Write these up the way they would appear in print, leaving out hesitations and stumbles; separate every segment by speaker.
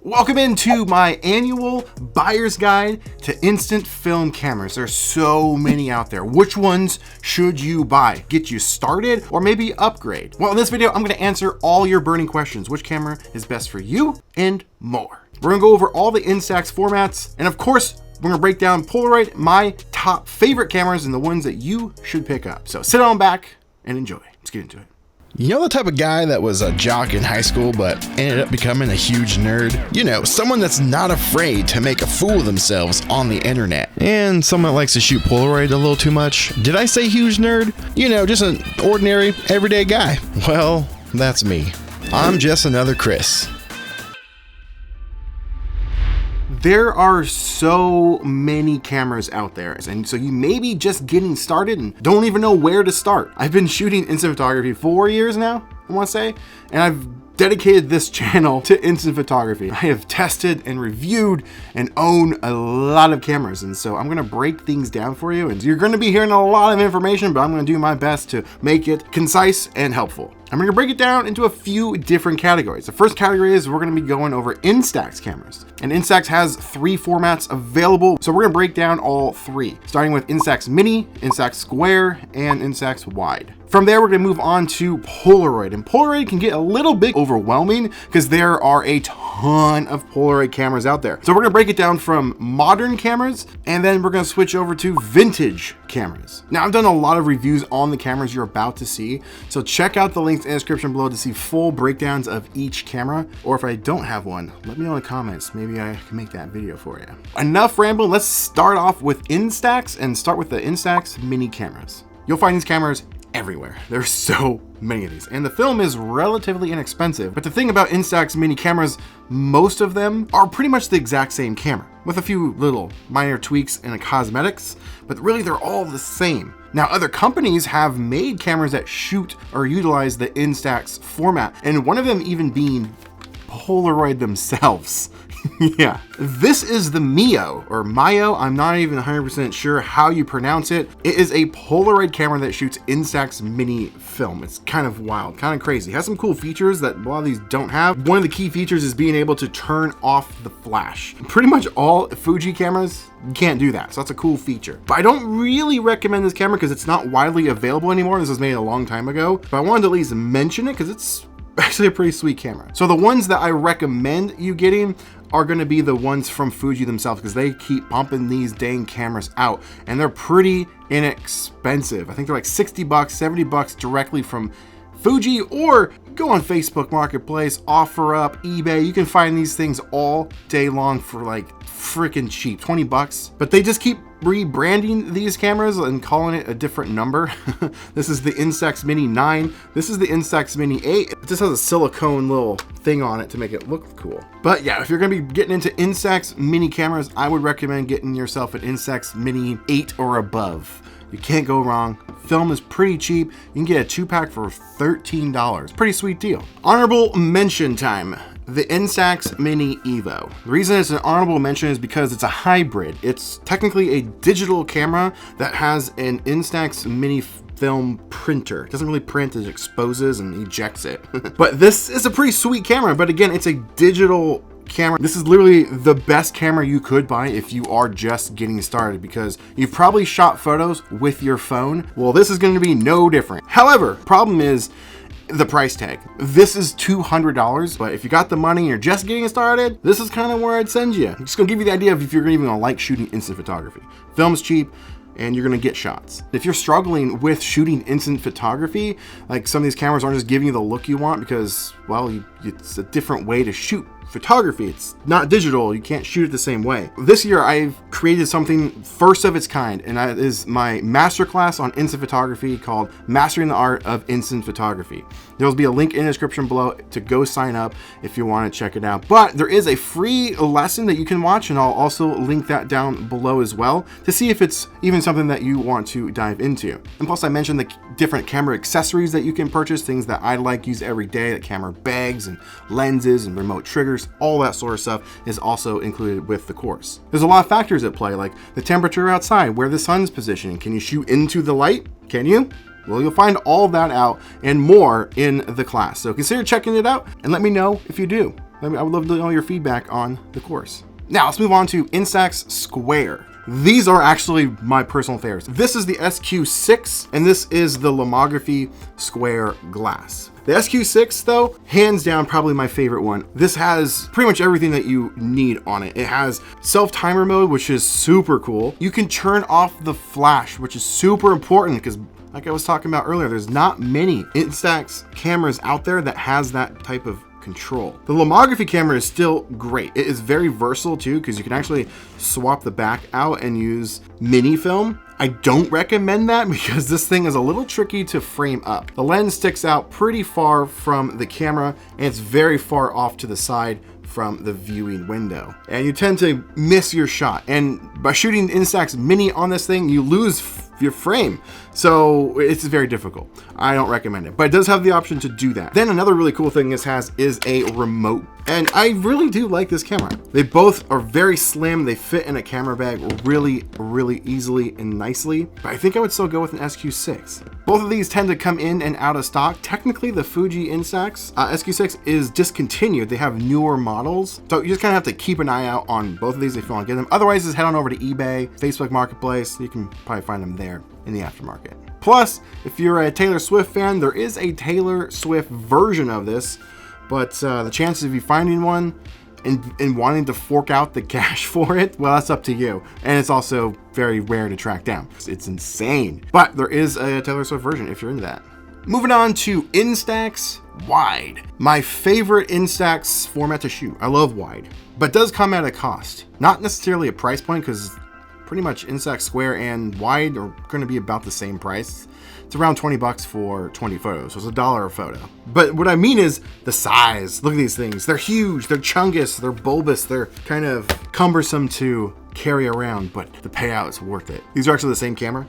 Speaker 1: Welcome into my annual buyer's guide to instant film cameras. There's so many out there. Which ones should you buy? Get you started or maybe upgrade? Well, in this video, I'm gonna answer all your burning questions. Which camera is best for you and more. We're gonna go over all the Instax formats. And of course, we're gonna break down Polaroid, my top favorite cameras and the ones that you should pick up. So sit on back and enjoy. Let's get into it.
Speaker 2: You know the type of guy that was a jock in high school but ended up becoming a huge nerd? You know, someone that's not afraid to make a fool of themselves on the internet. And someone that likes to shoot Polaroid a little too much. Did I say huge nerd? You know, just an ordinary, everyday guy. Well, that's me. I'm just another Chris.
Speaker 1: There are so many cameras out there, and so you may be just getting started and don't even know where to start. I've been shooting instant photography 4 years now, I want to say, and I've dedicated this channel to instant photography. I have tested and reviewed and own a lot of cameras, and so I'm gonna break things down for you, and you're gonna be hearing a lot of information, but I'm gonna do my best to make it concise and helpful. I'm gonna break it down into a few different categories. The first category is we're gonna be going over Instax cameras. And Instax has 3 formats available, so we're gonna break down all 3, starting with Instax Mini, Instax Square, and Instax Wide. From there, we're gonna move on to Polaroid. And Polaroid can get a little bit overwhelming because there are a ton of Polaroid cameras out there. So we're gonna break it down from modern cameras, and then we're gonna switch over to vintage cameras. Now, I've done a lot of reviews on the cameras you're about to see, so check out the links in the description below to see full breakdowns of each camera, or if I don't have one, let me know in the comments. Maybe I can make that video for you. Enough rambling, let's start off with Instax and start with the Instax Mini cameras. You'll find these cameras everywhere. There's so many of these, and the film is relatively inexpensive. But the thing about Instax Mini cameras, most of them are pretty much the exact same camera with a few little minor tweaks and cosmetics, but really they're all the same. Now, other companies have made cameras that shoot or utilize the Instax format, and one of them even being Polaroid themselves. Yeah, this is the Mio or Mio. I'm not even 100% sure how you pronounce it. It is a Polaroid camera that shoots Instax Mini film. It's kind of wild, kind of crazy. It has some cool features that a lot of these don't have. One of the key features is being able to turn off the flash. Pretty much all Fuji cameras, you can't do that, so that's a cool feature. But I don't really recommend this camera because it's not widely available anymore. This was made a long time ago, but I wanted to at least mention it because it's actually a pretty sweet camera. So the ones that I recommend you getting are going to be the ones from Fuji themselves because they keep pumping these dang cameras out and they're pretty inexpensive. I think they're like 60 bucks, 70 bucks directly from Fuji, or go on Facebook Marketplace, OfferUp, eBay. You can find these things all day long for like freaking cheap, 20 bucks. But they just keep rebranding these cameras and calling it a different number. This is the Instax Mini 9. This is the Instax Mini 8. It just has a silicone little thing on it to make it look cool. But yeah, if you're gonna be getting into Instax Mini cameras, I would recommend getting yourself an Instax Mini 8 or above. You can't go wrong. Film is pretty cheap. You can get a 2-pack for $13. Pretty sweet deal. Honorable mention time. The Instax Mini Evo. The reason it's an honorable mention is because it's a hybrid. It's technically a digital camera that has an Instax Mini film printer. It doesn't really print, it exposes and ejects it. But this is a pretty sweet camera, but again, it's a digital camera. This is literally the best camera you could buy if you are just getting started because you've probably shot photos with your phone. Well, this is going to be no different. However, problem is the price tag. This is $200, but if you got the money and you're just getting started, this is kind of where I'd send you. I'm just gonna give you the idea of if you're even gonna like shooting instant photography. Film's cheap and you're gonna get shots. If you're struggling with shooting instant photography, like some of these cameras aren't just giving you the look you want because, well, it's a different way to shoot photography. It's not digital. You can't shoot it the same way. This year, I've created something first of its kind, and that is my masterclass on instant photography called Mastering the Art of Instant Photography. There'll be a link in the description below to go sign up if you want to check it out. But there is a free lesson that you can watch, and I'll also link that down below as well to see if it's even something that you want to dive into. And plus, I mentioned the different camera accessories that you can purchase, things that I like use every day, like camera bags and lenses and remote triggers. All that sort of stuff is also included with the course. There's a lot of factors at play, like the temperature outside, where the sun's positioning. Can you shoot into the light? Can you? Well, you'll find all that out and more in the class. So consider checking it out and let me know if you do. I would love to know your feedback on the course. Now let's move on to Instax Square. These are actually my personal favorites. This is the SQ6 and this is the Lomography Square Glass. The SQ6 though, hands down probably my favorite one. This has pretty much everything that you need on it. It has self-timer mode, which is super cool. You can turn off the flash, which is super important because like I was talking about earlier, there's not many Instax cameras out there that has that type of control. The lomography camera is still great. It is very versatile too because you can actually swap the back out and use mini film. I don't recommend that because this thing is a little tricky to frame up. The lens sticks out pretty far from the camera and it's very far off to the side from the viewing window. And you tend to miss your shot. And by shooting Instax Mini on this thing, you lose your frame. So it's very difficult. I don't recommend it, but it does have the option to do that. Then another really cool thing this has is a remote. And I really do like this camera. They both are very slim. They fit in a camera bag really, really easily and nicely. But I think I would still go with an SQ6. Both of these tend to come in and out of stock. Technically, the Fuji Instax SQ6 is discontinued. They have newer models. So you just kind of have to keep an eye out on both of these if you want to get them. Otherwise, just head on over to eBay, Facebook Marketplace. You can probably find them there in the aftermarket. Plus, if you're a Taylor Swift fan, there is a Taylor Swift version of this, but the chances of you finding one and wanting to fork out the cash for it, well, that's up to you. And it's also very rare to track down. It's insane. But there is a Taylor Swift version if you're into that. Moving on to Instax Wide. My favorite Instax format to shoot. I love wide, but it does come at a cost. Not necessarily a price point because pretty much Instax Square and wide are going to be about the same price. It's around 20 bucks for 20 photos, so it's $1 a photo. But what I mean is the size. Look at these things. They're huge, they're chungus, they're bulbous, they're kind of cumbersome to carry around, but the payout is worth it. These are actually the same camera.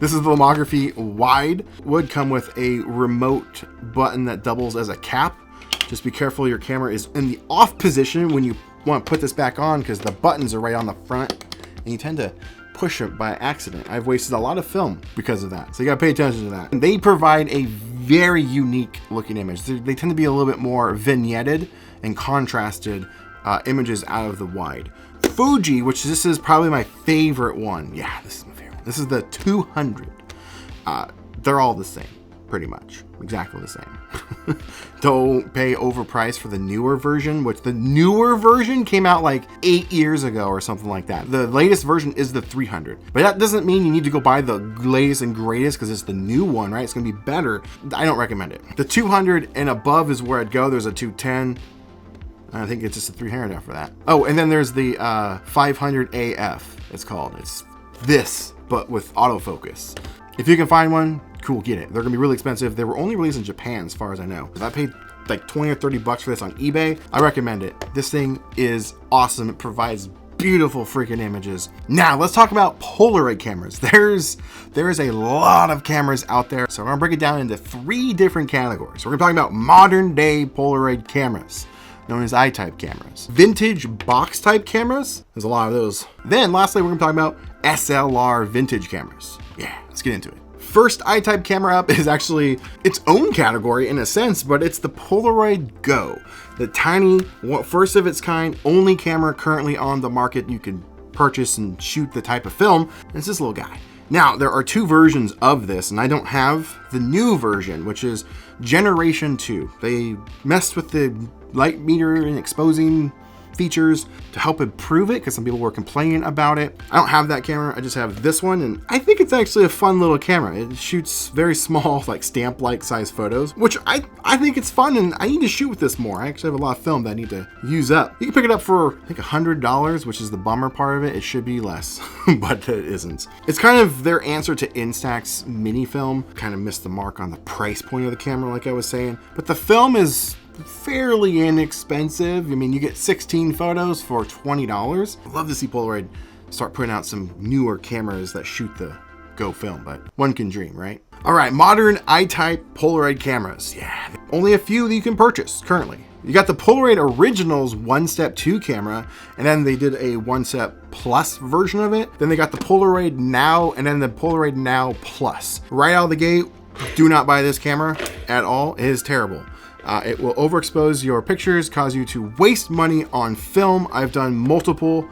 Speaker 1: This is the Lomography Wide. Would come with a remote button that doubles as a cap. Just be careful your camera is in the off position when you want to put this back on because the buttons are right on the front. And you tend to push it by accident. I've wasted a lot of film because of that. So you gotta pay attention to that. And they provide a very unique looking image. They tend to be a little bit more vignetted and contrasted images out of the wide. Fuji, which this is probably my favorite one. Yeah, this is my favorite. This is the 200. They're all the same, pretty much. Exactly the same. Don't pay overpriced for the newer version, which the newer version came out like 8 years ago or something like that. The latest version is the 300, but that doesn't mean you need to go buy the latest and greatest because it's the new one, right? It's gonna be better. I don't recommend it. The 200 and above is where I'd go. There's a 210. I think it's just a 300 after that. Oh, and then there's the 500 AF, it's called. It's this, but with autofocus. If you can find one, cool, get it. They're gonna be really expensive. They were only released in Japan as far as I know. If I paid like 20 or 30 bucks for this on eBay, I recommend it. This thing is awesome. It provides beautiful freaking images. Now let's talk about Polaroid cameras. There's a lot of cameras out there. So I'm gonna break it down into 3 different categories. We're gonna talk about modern day Polaroid cameras, known as I-type cameras. Vintage box type cameras, there's a lot of those. Then lastly, we're gonna talk about SLR vintage cameers. Yeah, let's get into it. First I-type camera up is actually its own category in a sense, but it's the Polaroid Go. The tiny, first of its kind, only camera currently on the market you can purchase and shoot the type of film. It's this little guy. Now, there are 2 versions of this, and I don't have the new version, which is Generation 2. They messed with the light meter and exposing features to help improve it because some people were complaining about it. I don't have that camera. I just have this one, and I think it's actually a fun little camera. It shoots very small, like stamp-like size photos, which I think it's fun, and I need to shoot with this more. I actually have a lot of film that I need to use up. You can pick it up for, I think, $100, which is the bummer part of it. It should be less, but it isn't. It's kind of their answer to Instax mini film. Kind of missed the mark on the price point of the camera, like I was saying, but the film is fairly inexpensive. I mean, you get 16 photos for $20. I'd love to see Polaroid start putting out some newer cameras that shoot the Go film, but one can dream, right? All right, modern I-type Polaroid cameras. Yeah, only a few that you can purchase currently. You got the Polaroid Originals 1-Step 2 camera, and then they did a 1-Step Plus version of it. Then they got the Polaroid Now, and then the Polaroid Now Plus. Right out of the gate, do not buy this camera at all. It is terrible. It will overexpose your pictures, cause you to waste money on film. I've done multiple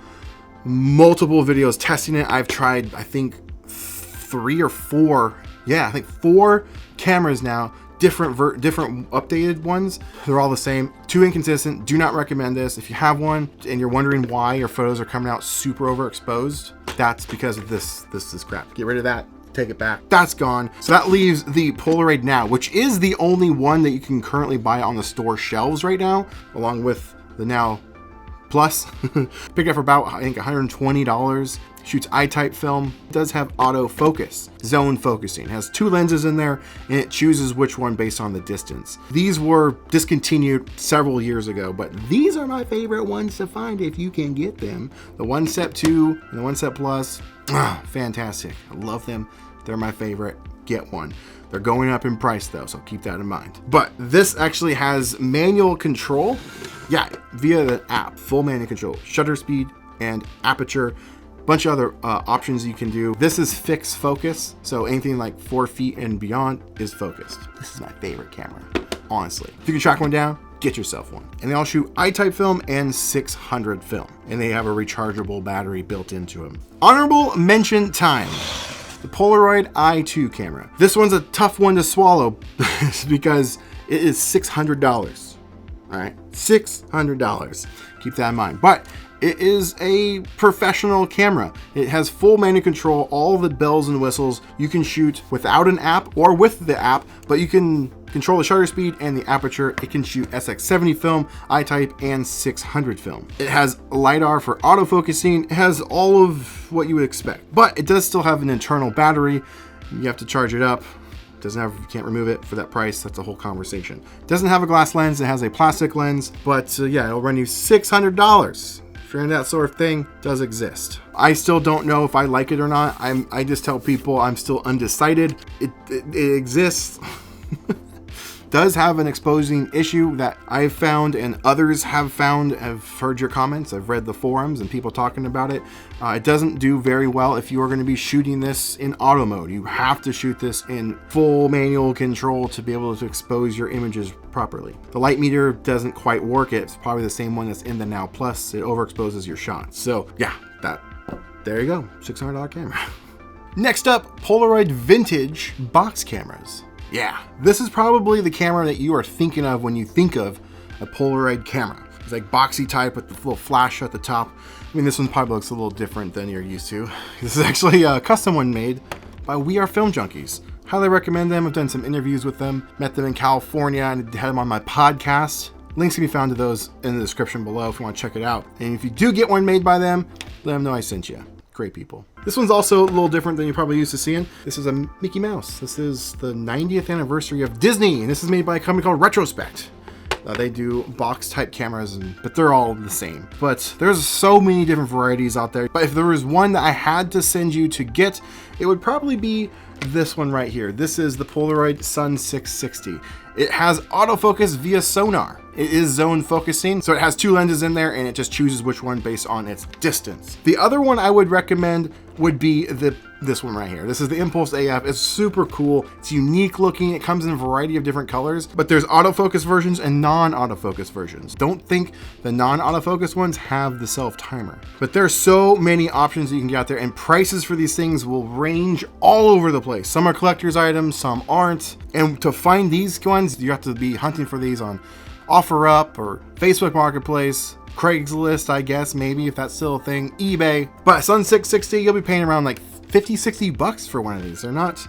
Speaker 1: videos testing it. I've tried, I think, 3 or 4. Yeah, I think 4 cameras now. Different updated ones. They're all the same. Too inconsistent. Do not recommend this. If you have one and you're wondering why your photos are coming out super overexposed, that's because of this is crap. Get rid of that. Take it back. That's gone. So that leaves the Polaroid Now, which is the only one that you can currently buy on the store shelves right now, along with the Now Plus. Pick it up for about, I think, $120. Shoots I-type film. It does have autofocus, zone focusing. It has 2 lenses in there, and it chooses which one based on the distance. These were discontinued several years ago, but these are my favorite ones to find if you can get them. The One Step 2 and the One Step Plus, fantastic. I love them. They're my favorite. Get one. They're going up in price though, so keep that in mind. But this actually has manual control. Yeah, via the app, full manual control, shutter speed and aperture. Bunch of other options you can do. This is fixed focus, so anything like 4 feet and beyond is focused. This is my favorite camera, honestly. If you can track one down, get yourself one. And they all shoot I-type film and 600 film, and they have a rechargeable battery built into them. Honorable mention time. The Polaroid i2 camera. This one's a tough one to swallow because it is $600. All right, $600. Keep that in mind. But it is a professional camera. It has full manual control, all the bells and whistles. You can shoot without an app or with the app, but you can control the shutter speed and the aperture. It can shoot SX70 film, I-type, and 600 film. It has LiDAR for autofocusing. It has all of what you would expect, but it does still have an internal battery. You have to charge it up. Doesn't have, you can't remove it for that price. That's a whole conversation. Doesn't have a glass lens. It has a plastic lens, but yeah, it'll run you $600. If you're into that sort of thing, it does exist. I still don't know if I like it or not. I just tell people I'm still undecided. It exists. Does have an exposing issue that I've found and others have found. I've heard your comments. I've read the forums and people talking about it. It doesn't do very well if you are going to be shooting this in auto mode. You have to shoot this in full manual control to be able to expose your images properly. The light meter doesn't quite work. It's probably the same one that's in the Now Plus. It overexposes your shots. So yeah, there you go. $600 camera. Next up, Polaroid vintage box cameras. Yeah, this is probably the camera that you are thinking of when you think of a Polaroid camera. It's like boxy type with the little flash at the top. I mean, this one probably looks a little different than you're used to. This is actually a custom one made by We Are Film Junkies. Highly recommend them. I've done some interviews with them, met them in California, and had them on my podcast. Links can be found to those in the description below if you want to check it out. And if you do get one made by them, let them know I sent you. Great people. This one's also a little different than you're probably used to seeing. This is a Mickey Mouse. This is the 90th anniversary of Disney, and this is made by a company called Retrospect. They do box type cameras, but they're all the same. But there's so many different varieties out there. But if there was one that I had to send you to get, it would probably be this one right here. This is the Polaroid Sun 660. It has autofocus via sonar. It is zone focusing, so it has 2 lenses in there and it just chooses which one based on its distance. The other one I would recommend would be this one right here. This is the Impulse AF. It's super cool. It's unique looking. It comes in a variety of different colors, but there's autofocus versions and non-autofocus versions. Don't think the non-autofocus ones have the self timer, but there's so many options that you can get out there, and prices for these things will range all over the place. Some are collector's items, some aren't. And to find these ones, you have to be hunting for these on OfferUp or Facebook Marketplace, Craigslist, I guess, maybe, if that's still a thing, eBay. But Sun 660, you'll be paying around like $50-$60 for one of these. They're not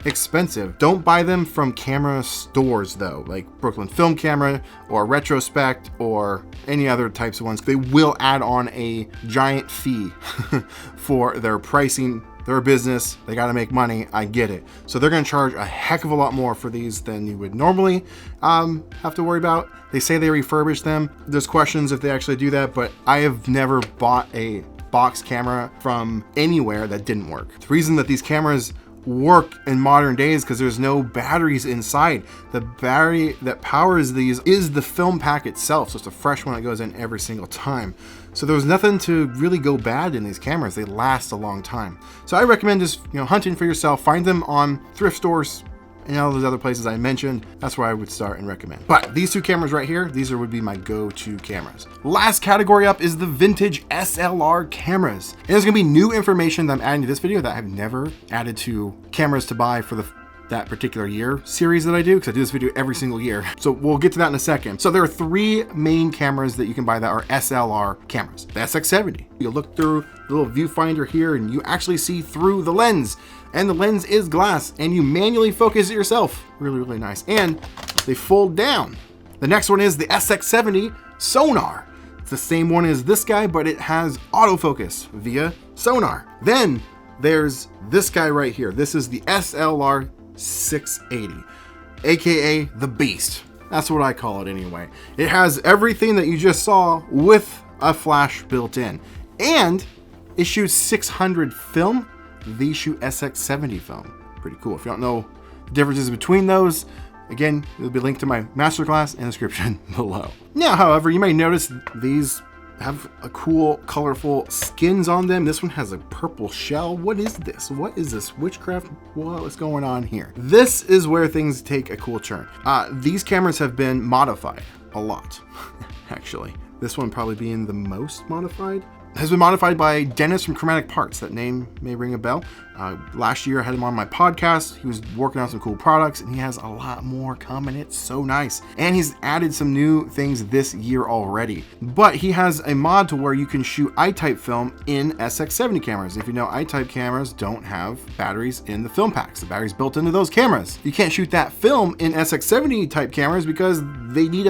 Speaker 1: expensive. Don't buy them from camera stores though, like Brooklyn Film Camera or Retrospect or any other types of ones. They will add on a giant fee for their pricing. They're a business, they gotta make money, I get it. So they're gonna charge a heck of a lot more for these than you would normally have to worry about. They say they refurbish them. There's questions if they actually do that, but I have never bought a box camera from anywhere that didn't work. The reason that these cameras work in modern days because there's no batteries inside. The battery that powers these is the film pack itself, so it's a fresh one that goes in every single time. So there was nothing to really go bad in these cameras. They last a long time. So I recommend just hunting for yourself. Find them on thrift stores and all those other places I mentioned, that's where I would start and recommend. But these two cameras right here, these would be my go-to cameras. Last category up is the vintage SLR cameras. And there's gonna be new information that I'm adding to this video that I've never added to cameras to buy for that particular year series that I do, because I do this video every single year. So we'll get to that in a second. So there are three main cameras that you can buy that are SLR cameras. The SX70. You look through the little viewfinder here and you actually see through the lens, and the lens is glass, and you manually focus it yourself. Really, really nice. And they fold down. The next one is the SX70 sonar. It's the same one as this guy, but it has autofocus via sonar. Then there's this guy right here. This is the SLR 680, aka the Beast. That's what I call it anyway. It has everything that you just saw with a flash built in, and it shoots 600 film. These shoot SX70 film. Pretty cool. If you don't know the differences between those, again, it'll be linked to my masterclass in the description below. Now, however, you may notice these have a cool, colorful skins on them. This one has a purple shell. What is this? What is this? Witchcraft? What is going on here? This is where things take a cool turn. These cameras have been modified a lot, actually. This one probably being the most modified. Has been modified by Dennis from Chromatic Parts. That name may ring a bell. Last year I had him on my podcast. He was working on some cool products, and he has a lot more coming. It's so nice. And he's added some new things this year already. But he has a mod to where you can shoot I-type film in SX70 cameras. If you know, I-type cameras don't have batteries in the film packs. The battery's built into those cameras. You can't shoot that film in SX70 type cameras because they need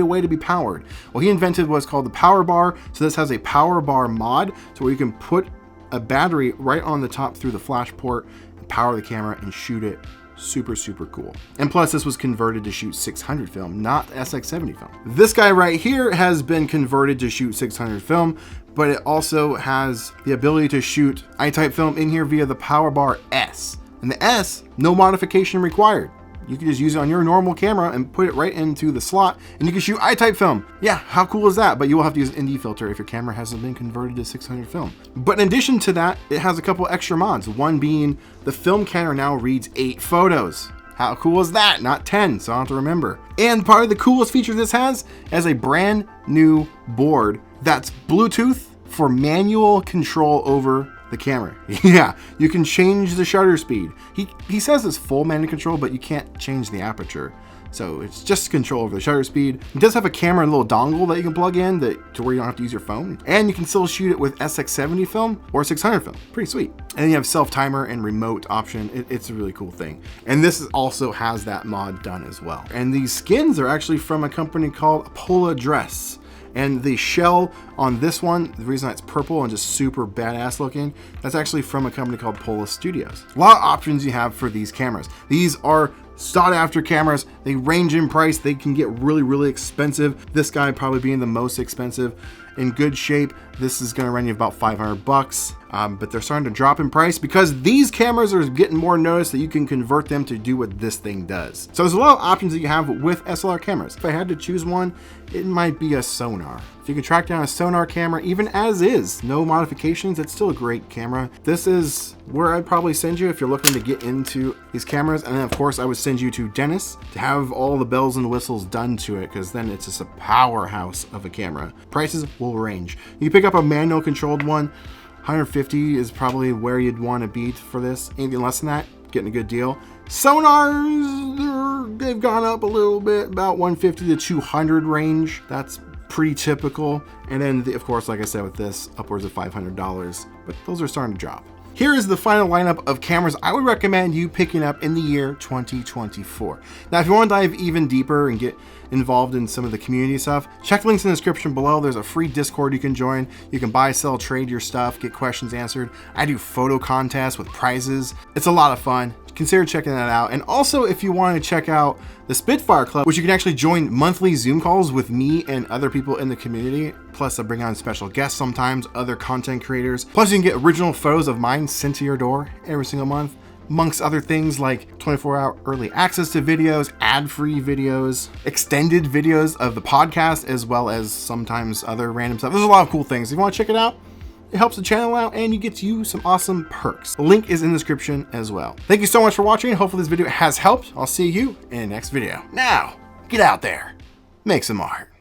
Speaker 1: a way to be powered. Well, he invented what's called the power bar. So this has a power bar mod, so where you can put a battery right on the top through the flash port, power the camera, and shoot it. Super, super cool. And plus, this was converted to shoot 600 film, not SX70 film. This guy right here has been converted to shoot 600 film, but it also has the ability to shoot I-type film in here via the Power Bar S. And the S, no modification required. You can just use it on your normal camera and put it right into the slot, and you can shoot I-type film. Yeah, how cool is that? But you will have to use an ND filter if your camera hasn't been converted to 600 film. But in addition to that, it has a couple extra mods. One being the film counter now reads 8 photos. How cool is that? Not 10, so I don't have to remember. And part of the coolest feature this has a brand new board that's Bluetooth for manual control over the camera. Yeah, you can change the shutter speed. He says it's full manual control, but you can't change the aperture. So it's just control over the shutter speed. It does have a camera and a little dongle that you can plug in to where you don't have to use your phone. And you can still shoot it with SX70 film or 600 film. Pretty sweet. And then you have self-timer and remote option. It's a really cool thing. And this also has that mod done as well. And these skins are actually from a company called Polaroid. And the shell on this one, the reason it's purple and just super badass looking, that's actually from a company called Pola Studios. A lot of options you have for these cameras. These are sought after cameras. They range in price. They can get really, really expensive. This guy probably being the most expensive. In good shape, this is gonna run you about 500 bucks. But they're starting to drop in price because these cameras are getting more notice that you can convert them to do what this thing does. So there's a lot of options that you have with SLR cameras. If I had to choose one, it might be a sonar. If you can track down a sonar camera, even as is, no modifications, it's still a great camera. This is where I'd probably send you if you're looking to get into these cameras. And then of course I would send you to Dennis to have all the bells and whistles done to it, because then it's just a powerhouse of a camera. Prices will range. You pick up a manual controlled one, 150 is probably where you'd want to be for this. Anything less than that, getting a good deal. Sonars, they've gone up a little bit, about 150 to 200 range. That's pretty typical. And then, of course, like I said, with this, upwards of $500. But those are starting to drop. Here is the final lineup of cameras I would recommend you picking up in the year 2024. Now, if you want to dive even deeper and get involved in some of the community stuff, check the links in the description below. There's a free Discord you can join. You can buy, sell, trade your stuff, get questions answered. I do photo contests with prizes. It's a lot of fun. Consider checking that out. And also, if you want to check out the Spitfire Club, which you can actually join monthly Zoom calls with me and other people in the community. Plus I bring on special guests sometimes, other content creators. Plus you can get original photos of mine sent to your door every single month, amongst other things like 24-hour early access to videos, ad-free videos, extended videos of the podcast, as well as sometimes other random stuff. There's a lot of cool things. If you want to check it out, it helps the channel out, and you get to use some awesome perks. The link is in the description as well. Thank you so much for watching. Hopefully this video has helped. I'll see you in the next video. Now, get out there, make some art.